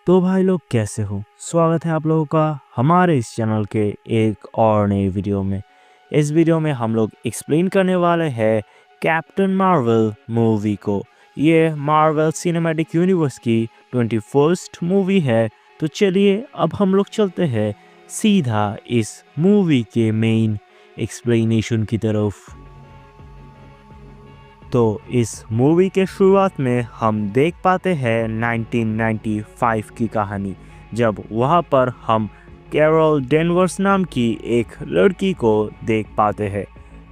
तो भाई लोग कैसे हो। स्वागत है आप लोगों का हमारे इस चैनल के एक और नई वीडियो में। इस वीडियो में हम लोग एक्सप्लेन करने वाले हैं कैप्टन मार्वल मूवी को। ये मार्वल सिनेमैटिक यूनिवर्स की 21st मूवी है। तो चलिए अब हम लोग चलते हैं सीधा इस मूवी के मेन एक्सप्लेनेशन की तरफ। तो इस मूवी के शुरुआत में हम देख पाते हैं 1995 की कहानी, जब वहाँ पर हम कैरोल डेनवर्स नाम की एक लड़की को देख पाते हैं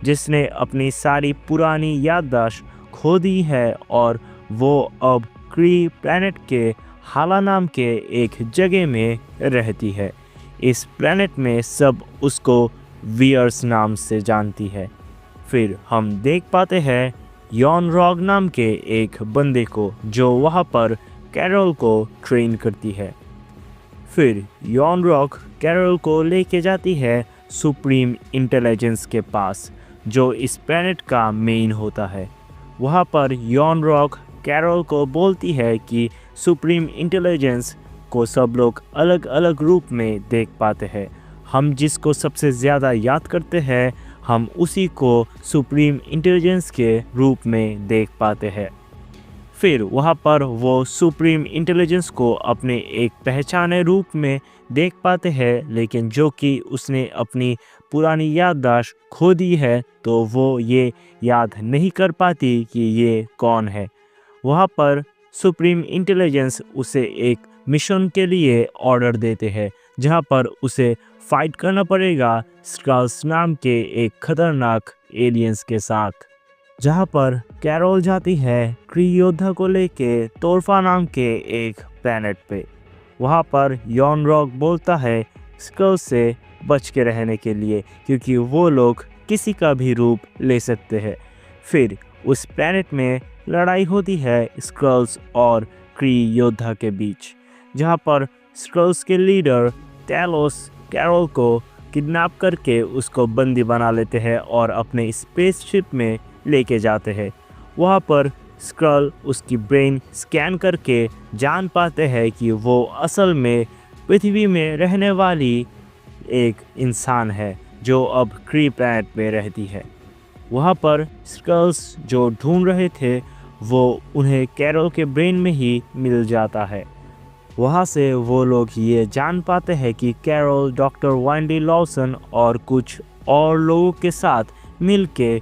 जिसने अपनी सारी पुरानी याददाश्त खो दी है और वो अब क्री प्लैनेट के हाला नाम के एक जगह में रहती है। इस प्लैनेट में सब उसको वियर्स नाम से जानती है। फिर हम देख पाते हैं यॉन रॉग नाम के एक बंदे को जो वहाँ पर कैरोल को ट्रेन करती है। फिर यॉन रॉग कैरोल को लेके जाती है सुप्रीम इंटेलिजेंस के पास जो इस प्लैनेट का मेन होता है। वहाँ पर यॉन रॉग कैरोल को बोलती है कि सुप्रीम इंटेलिजेंस को सब लोग अलग अलग रूप में देख पाते हैं। हम जिसको सबसे ज़्यादा याद करते हैं हम उसी को सुप्रीम इंटेलिजेंस के रूप में देख पाते हैं। फिर वहाँ पर वो सुप्रीम इंटेलिजेंस को अपने एक पहचाने रूप में देख पाते हैं, लेकिन जो कि उसने अपनी पुरानी याददाश्त खो दी है तो वो ये याद नहीं कर पाती कि ये कौन है। वहाँ पर सुप्रीम इंटेलिजेंस उसे एक मिशन के लिए ऑर्डर देते हैं जहाँ पर उसे फाइट करना पड़ेगा स्क्रल्स नाम के एक खतरनाक एलियंस के साथ। जहाँ पर कैरोल जाती है क्री योद्धा को लेके तोरफा नाम के एक प्लैनेट पे। वहाँ पर यॉन रॉग बोलता है स्क्रल्स से बच के रहने के लिए क्योंकि वो लोग किसी का भी रूप ले सकते हैं। फिर उस प्लैनेट में लड़ाई होती है स्क्रल्स और क्री योद्धा के बीच, जहाँ पर स्क्रल्स के लीडर टैलोस कैरोल को किडनैप करके उसको बंदी बना लेते हैं और अपने स्पेसशिप में लेके जाते हैं। वहाँ पर स्क्रल उसकी ब्रेन स्कैन करके जान पाते हैं कि वो असल में पृथ्वी में रहने वाली एक इंसान है जो अब क्री प्लैनेट में रहती है। वहाँ पर स्क्रल्स जो ढूंढ रहे थे वो उन्हें कैरोल के ब्रेन में ही मिल जाता है। वहाँ से वो लोग ये जान पाते हैं कि कैरोल डॉक्टर वेंडी लॉसन और कुछ और लोगों के साथ मिलके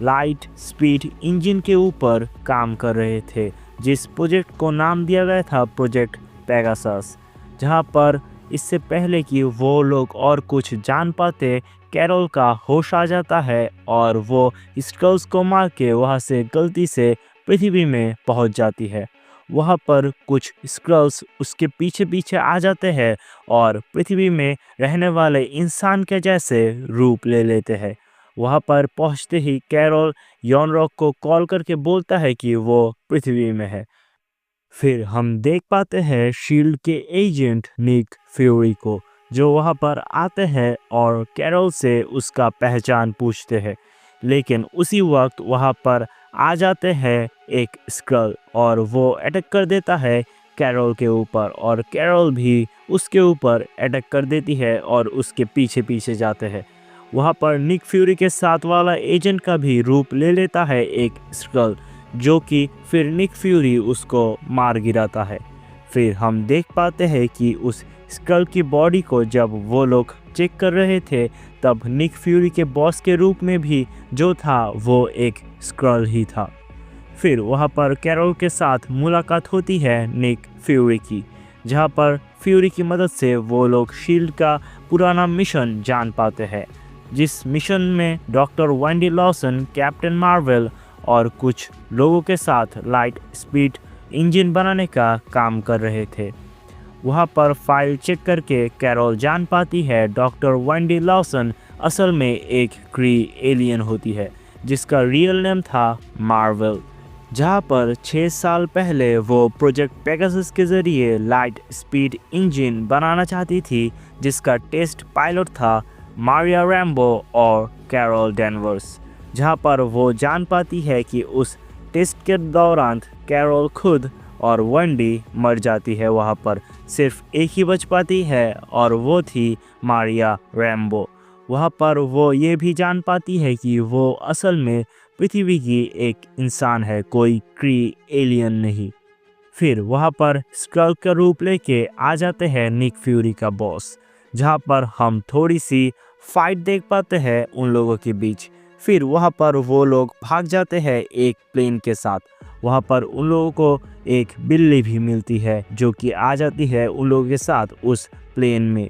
लाइट स्पीड इंजन के ऊपर काम कर रहे थे, जिस प्रोजेक्ट को नाम दिया गया था प्रोजेक्ट पेगासस। जहाँ पर इससे पहले कि वो लोग और कुछ जान पाते कैरोल का होश आ जाता है और वो स्क्रल्स को मार के वहाँ से गलती से पृथ्वी में पहुँच जाती है। वहाँ पर कुछ स्क्रल्स उसके पीछे पीछे आ जाते हैं और पृथ्वी में रहने वाले इंसान के जैसे रूप ले लेते हैं। वहाँ पर पहुँचते ही कैरोल यॉन रॉग को कॉल करके बोलता है कि वो पृथ्वी में है। फिर हम देख पाते हैं शील्ड के एजेंट निक फ्यूरी को जो वहाँ पर आते हैं और कैरोल से उसका पहचान पूछते हैं, लेकिन उसी वक्त वहाँ पर आ जाते हैं एक स्क्रल और वो अटैक कर देता है कैरोल के ऊपर और कैरोल भी उसके ऊपर अटैक कर देती है और उसके पीछे पीछे जाते हैं। वहाँ पर निक फ्यूरी के साथ वाला एजेंट का भी रूप ले लेता है एक स्क्रल, जो कि फिर निक फ्यूरी उसको मार गिराता है। फिर हम देख पाते हैं कि उस स्क्रल की बॉडी को जब वो लोग चेक कर रहे थे तब निक फ्यूरी के बॉस के रूप में भी जो था वो एक स्क्रल ही था। फिर वहाँ पर कैरोल के साथ मुलाकात होती है निक फ्यूरी की, जहाँ पर फ्यूरी की मदद से वो लोग शील्ड का पुराना मिशन जान पाते हैं, जिस मिशन में doctor Wendy Lawson captain Marvel और कुछ लोगों के साथ लाइट स्पीड इंजन बनाने का काम कर रहे थे। वहाँ पर फाइल चेक करके कैरोल जान पाती है डॉक्टर वेंडी लॉसन असल में एक क्री एलियन होती है जिसका रियल नेम था मार्वल। जहाँ पर 6 साल पहले वो प्रोजेक्ट पेगासस के ज़रिए लाइट स्पीड इंजन बनाना चाहती थी, जिसका टेस्ट पायलट था मारिया रैम्बो और कैरोल डेनवर्स। जहाँ पर वो जान पाती है कि उस टेस्ट के दौरान कैरोल खुद और वेंडी मर जाती है। वहाँ पर सिर्फ एक ही बच पाती है और वो थी मारिया रैम्बो। वहाँ पर वो ये भी जान पाती है कि वो असल में पृथ्वी की एक इंसान है, कोई क्री एलियन नहीं। फिर वहाँ पर स्क्रल का रूप लेके आ जाते हैं निक फ्यूरी का बॉस, जहाँ पर हम थोड़ी सी फाइट देख पाते हैं उन लोगों के बीच। फिर वहाँ पर वो लोग भाग जाते हैं एक प्लेन के साथ। वहाँ पर उन लोगों को एक बिल्ली भी मिलती है जो कि आ जाती है उन लोगों के साथ उस प्लेन में।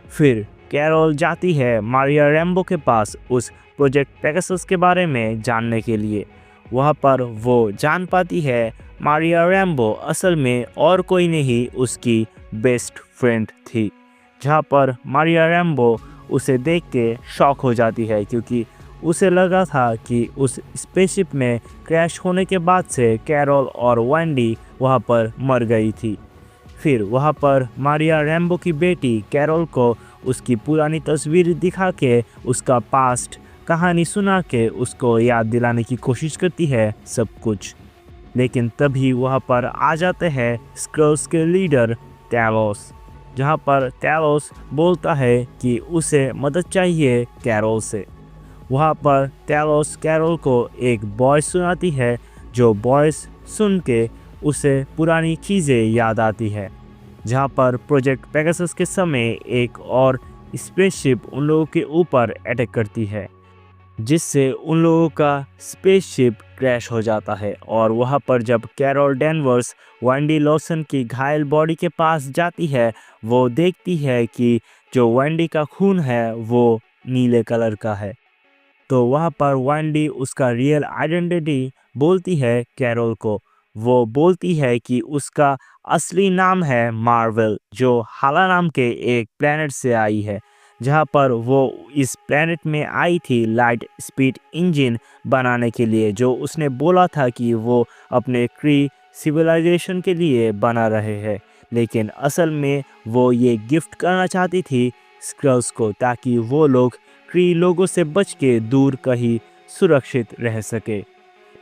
फिर कैरोल जाती है मारिया रैम्बो के पास उस प्रोजेक्ट पेगासस के बारे में जानने के लिए। वहाँ पर वो जान पाती है मारिया रैम्बो असल में और कोई नहीं उसकी बेस्ट फ्रेंड थी, जहाँ पर मारिया रैम्बो उसे देख के शॉक हो जाती है क्योंकि उसे लगा था कि उस स्पेसशिप में क्रैश होने के बाद से कैरोल और वेंडी वहाँ पर मर गई थी। फिर वहाँ पर मारिया रैम्बो की बेटी कैरोल को उसकी पुरानी तस्वीर दिखा के उसका पास्ट कहानी सुना के उसको याद दिलाने की कोशिश करती है सब कुछ। लेकिन तभी वहाँ पर आ जाते हैं स्क्रल्स के लीडर टैलोस, जहाँ पर टैलोस बोलता है कि उसे मदद चाहिए कैरोल से। वहाँ पर टैलोस कैरोल को एक वॉइस सुनाती है, जो वॉइस सुन के उसे पुरानी चीज़ें याद आती है, जहाँ पर प्रोजेक्ट पेगासस के समय एक और स्पेसशिप उन लोगों के ऊपर अटैक करती है, जिससे उन लोगों का स्पेसशिप क्रैश हो जाता है। और वहाँ पर जब कैरोल डेनवर्स वेंडी लॉसन की घायल बॉडी के पास जाती है, वो देखती है कि जो वेंडी का खून है वो नीले कलर का है। तो वहाँ पर वेंडी उसका रियल आइडेंटिटी बोलती है कैरोल को। वो बोलती है कि उसका असली नाम है मार्वल, जो हाला नाम के एक प्लेनेट से आई है, जहाँ पर वो इस प्लेनेट में आई थी लाइट स्पीड इंजन बनाने के लिए, जो उसने बोला था कि वो अपने क्री सिविलाइजेशन के लिए बना रहे हैं। लेकिन असल में वो ये गिफ्ट करना चाहती थी स्क्रल्स को, ताकि वो लोग क्री लोगों से बच के दूर कहीं सुरक्षित रह सके।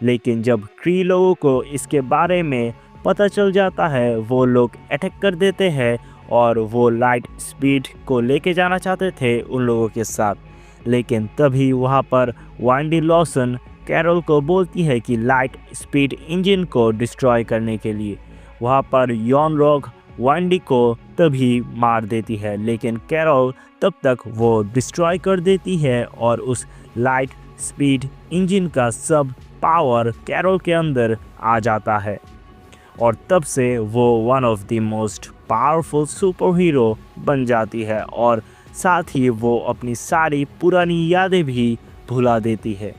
लेकिन जब क्री लोगों को इसके बारे में पता चल जाता है, वो लोग अटैक कर देते हैं और वो लाइट स्पीड को लेके जाना चाहते थे उन लोगों के साथ। लेकिन तभी वहाँ पर वेंडी लॉसन कैरोल को बोलती है कि लाइट स्पीड इंजन को डिस्ट्रॉय करने के लिए। वहाँ पर यॉन रॉग वेंडी को तभी मार देती है, लेकिन कैरोल तब तक वो डिस्ट्रॉय कर देती है और उस लाइट स्पीड इंजन का सब पावर कैरोल के अंदर आ जाता है। और तब से वो one of the most powerful super hero बन जाती है और साथ ही वो अपनी सारी पुरानी यादें भी भुला देती है।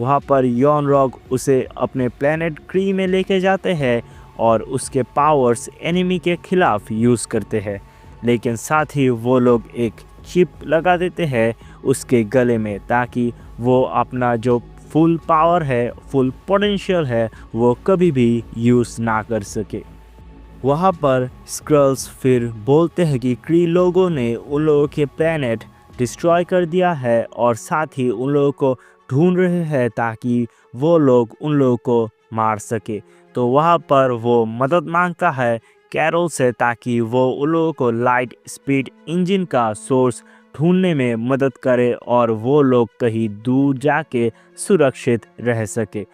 वहाँ पर यॉन रॉग उसे अपने प्लेनेट क्री में लेके जाते हैं और उसके पावर्स एनिमी के खिलाफ यूज़ करते हैं। लेकिन साथ ही वो लोग एक चिप लगा देते हैं उसके गले में, ताकि वो अपना जो फुल पावर है, फुल पोटेंशियल है, वो कभी भी यूज़ ना कर सके। वहाँ पर स्क्रल्स फिर बोलते हैं कि क्री लोगों ने उन लोगों के प्लेनेट डिस्ट्रॉय कर दिया है और साथ ही उन लोगों को ढूंढ रहे हैं ताकि वो लोग उन लोगों को मार सके। तो वहाँ पर वो मदद मांगता है कैरोल से, ताकि वो उन लोगों को लाइट स्पीड इंजन का सोर्स ढूंढने में मदद करे और वो लोग कहीं दूर जाके सुरक्षित रह सके।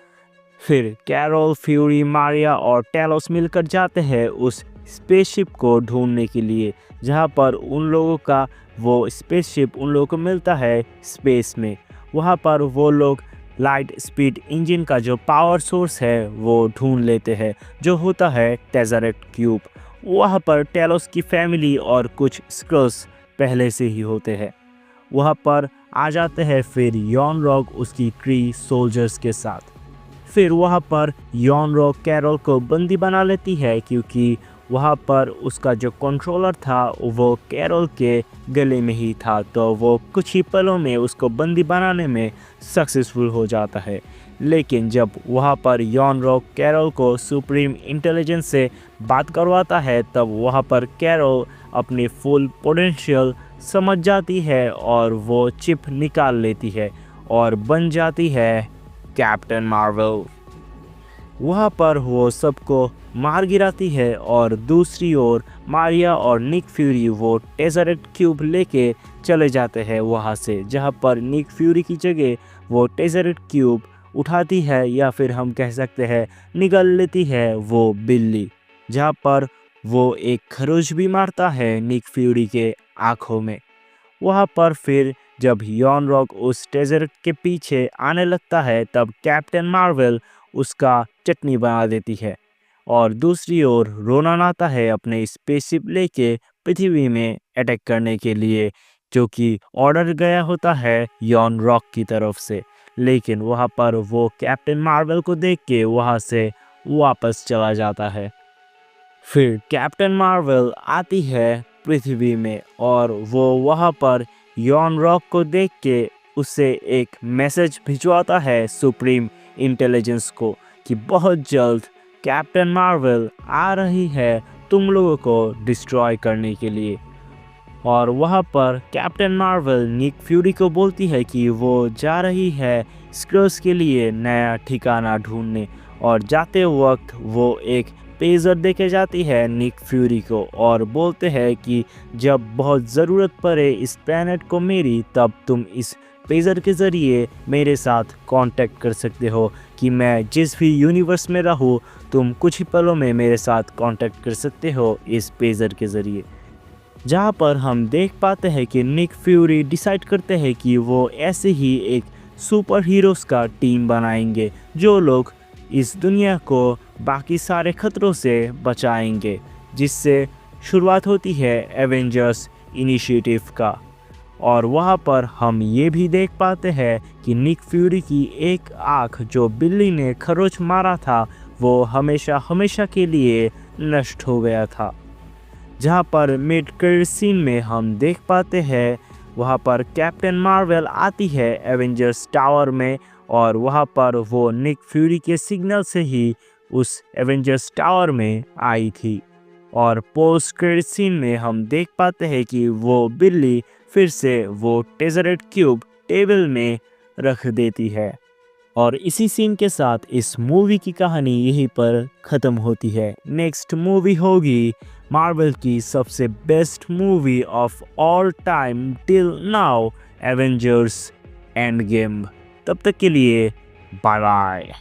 फिर कैरोल, फ्यूरी, मारिया और टैलोस मिलकर जाते हैं उस स्पेसशिप को ढूंढने के लिए, जहाँ पर उन लोगों का वो स्पेसशिप उन लोगों को मिलता है स्पेस में। वहाँ पर वो लोग लाइट स्पीड इंजन का जो पावर सोर्स है वो ढूंढ लेते हैं, जो होता है टेज़रेक्ट क्यूब। वहाँ पर टैलोस की फैमिली और कुछ स्क्रल्स पहले से ही होते हैं। वहाँ पर आ जाते हैं फिर यॉन रॉग उसकी क्री सोल्जर्स के साथ। फिर वहाँ पर यॉन रॉग कैरोल को बंदी बना लेती है, क्योंकि वहाँ पर उसका जो कंट्रोलर था वो कैरोल के गले में ही था। तो वो कुछ ही पलों में उसको बंदी बनाने में सक्सेसफुल हो जाता है। लेकिन जब वहाँ पर यॉन रॉग कैरोल को सुप्रीम इंटेलिजेंस से बात करवाता है, तब वहाँ पर कैरोल अपनी फुल पोटेंशियल समझ जाती है और वो चिप निकाल लेती है और बन जाती है कैप्टन मार्वल। वहाँ पर वो सबको मार गिराती है और दूसरी ओर मारिया और निक फ्यूरी वो टेज़रेक्ट क्यूब लेके चले जाते हैं वहाँ से, जहाँ पर निक फ्यूरी की जगह वो टेज़रेक्ट क्यूब उठाती है या फिर हम कह सकते हैं निगल लेती है वो बिल्ली, जहाँ पर वो एक खरोच भी मारता है निक फ्यूरी के आँखों में। वहाँ पर फिर जब यॉन रॉक उस टेज़रेक्ट के पीछे आने लगता है तब कैप्टन मार्वल उसका चटनी बना देती है और दूसरी ओर रोनान आता है अपने स्पेसशिप लेके पृथ्वी में अटैक करने के लिए, जो कि ऑर्डर गया होता है यॉन रॉक की तरफ से। लेकिन वहाँ पर वो कैप्टन मार्वल को देख के वहाँ से वापस चला जाता है। फिर कैप्टन मार्वल आती है पृथ्वी में और वो वहाँ पर यॉन रॉक को देख के उसे एक मैसेज भिजवाता है सुप्रीम इंटेलिजेंस को कि बहुत जल्द कैप्टन मार्वल आ रही है तुम लोगों को डिस्ट्रॉय करने के लिए। और वहाँ पर कैप्टन मार्वल निक फ्यूरी को बोलती है कि वो जा रही है स्क्रर्स के लिए नया ठिकाना ढूंढने, और जाते वक्त वो एक पेजर देके जाती है निक फ्यूरी को और बोलते हैं कि जब बहुत ज़रूरत पड़े इस प्लैनेट को मेरी, तब तुम इस पेजर के ज़रिए मेरे साथ कांटेक्ट कर सकते हो कि मैं जिस भी यूनिवर्स में रहूँ तुम कुछ ही पलों में मेरे साथ कांटेक्ट कर सकते हो इस पेजर के ज़रिए। जहाँ पर हम देख पाते हैं कि निक फ्यूरी डिसाइड करते हैं कि वो ऐसे ही एक सुपर हीरोज़ का टीम बनाएंगे जो लोग इस दुनिया को बाकी सारे खतरों से बचाएंगे, जिससे शुरुआत होती है एवेंजर्स इनिशिएटिव का। और वहाँ पर हम ये भी देख पाते हैं कि निक फ्यूरी की एक आँख जो बिल्ली ने खरोच मारा था वो हमेशा हमेशा के लिए नष्ट हो गया था। जहाँ पर मिड क्रेडिट सीन में हम देख पाते हैं वहाँ पर कैप्टन मार्वल आती है एवेंजर्स टावर में और वहाँ पर वो निक फ्यूरी के सिग्नल से ही उस एवेंजर्स टावर में आई थी। और पोस्ट क्रेडिट सीन में हम देख पाते हैं कि वो बिल्ली फिर से वो टेज़रेक्ट क्यूब टेबल में रख देती है। और इसी सीन के साथ इस मूवी की कहानी यहीं पर ख़त्म होती है। नेक्स्ट मूवी होगी मार्वल की सबसे best movie of all time till now, Avengers end game. तब तक के लिए बाय बाय।